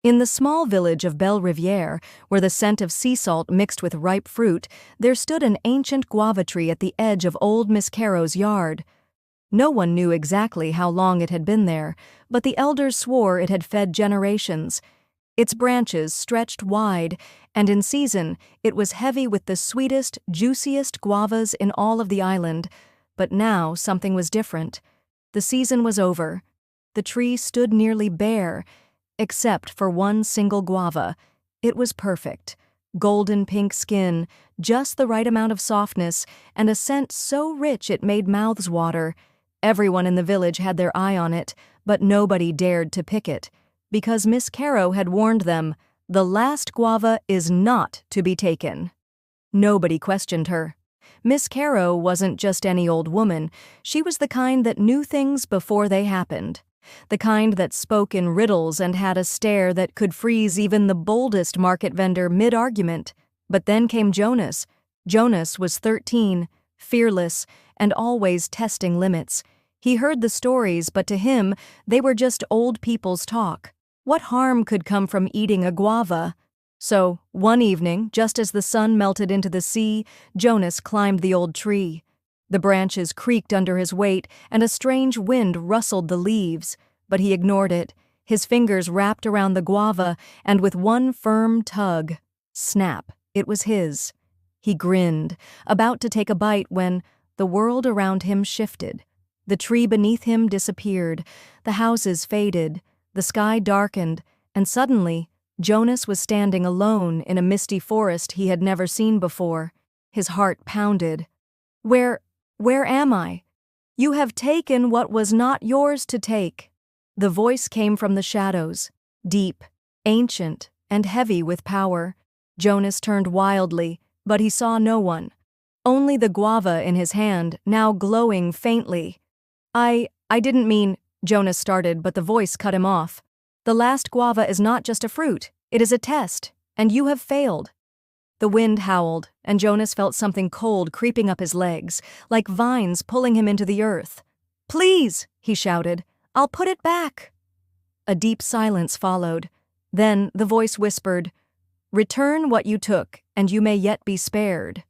In the small village of Belle Rivière, where the scent of sea salt mixed with ripe fruit, there stood an ancient guava tree at the edge of old Miss Caro's yard. No one knew exactly how long it had been there, but the elders swore it had fed generations. Its branches stretched wide, and in season it was heavy with the sweetest, juiciest guavas in all of the island. But now something was different. The season was over. The tree stood nearly bare, except for one single guava. It was perfect. Golden pink skin, just the right amount of softness, and a scent so rich it made mouths water. Everyone in the village had their eye on it, but nobody dared to pick it, because Miss Caro had warned them, the last guava is not to be taken. Nobody questioned her. Miss Caro wasn't just any old woman. She was the kind that knew things before they happened. The kind that spoke in riddles and had a stare that could freeze even the boldest market vendor mid-argument. But then came Jonas. Jonas was 13, fearless, and always testing limits. He heard the stories, but to him, they were just old people's talk. What harm could come from eating a guava? So, one evening, just as the sun melted into the sea, Jonas climbed the old tree. The branches creaked under his weight, and a strange wind rustled the leaves, but he ignored it. His fingers wrapped around the guava, and with one firm tug, snap, it was his. He grinned, about to take a bite when the world around him shifted. The tree beneath him disappeared, the houses faded, the sky darkened, and suddenly, Jonas was standing alone in a misty forest he had never seen before. His heart pounded. Where am I? You have taken what was not yours to take. The voice came from the shadows, deep, ancient, and heavy with power. Jonas turned wildly, but he saw no one. Only the guava in his hand, now glowing faintly. I didn't mean, Jonas started, but the voice cut him off. The last guava is not just a fruit, it is a test, and you have failed. The wind howled, and Jonas felt something cold creeping up his legs, like vines pulling him into the earth. Please, he shouted, I'll put it back. A deep silence followed. Then the voice whispered, Return what you took, and you may yet be spared.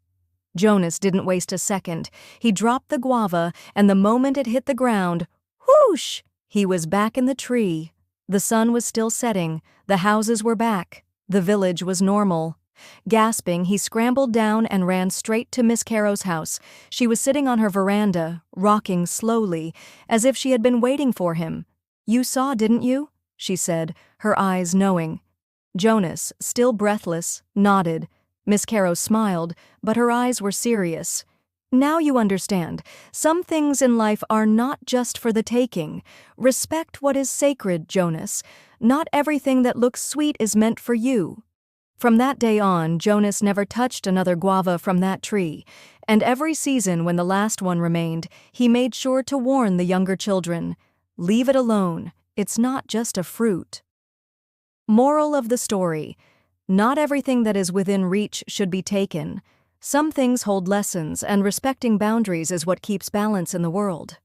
Jonas didn't waste a second. He dropped the guava, and the moment it hit the ground, whoosh! He was back in the tree. The sun was still setting, the houses were back, the village was normal. Gasping, he scrambled down and ran straight to Miss Caro's house. She was sitting on her veranda, rocking slowly, as if she had been waiting for him. You saw, didn't you? She said, her eyes knowing. Jonas, still breathless, nodded. Miss Caro smiled, but her eyes were serious. Now you understand. Some things in life are not just for the taking. Respect what is sacred, Jonas. Not everything that looks sweet is meant for you. From that day on, Jonas never touched another guava from that tree, and every season when the last one remained, he made sure to warn the younger children, leave it alone, it's not just a fruit. Moral of the story: not everything that is within reach should be taken. Some things hold lessons, and respecting boundaries is what keeps balance in the world.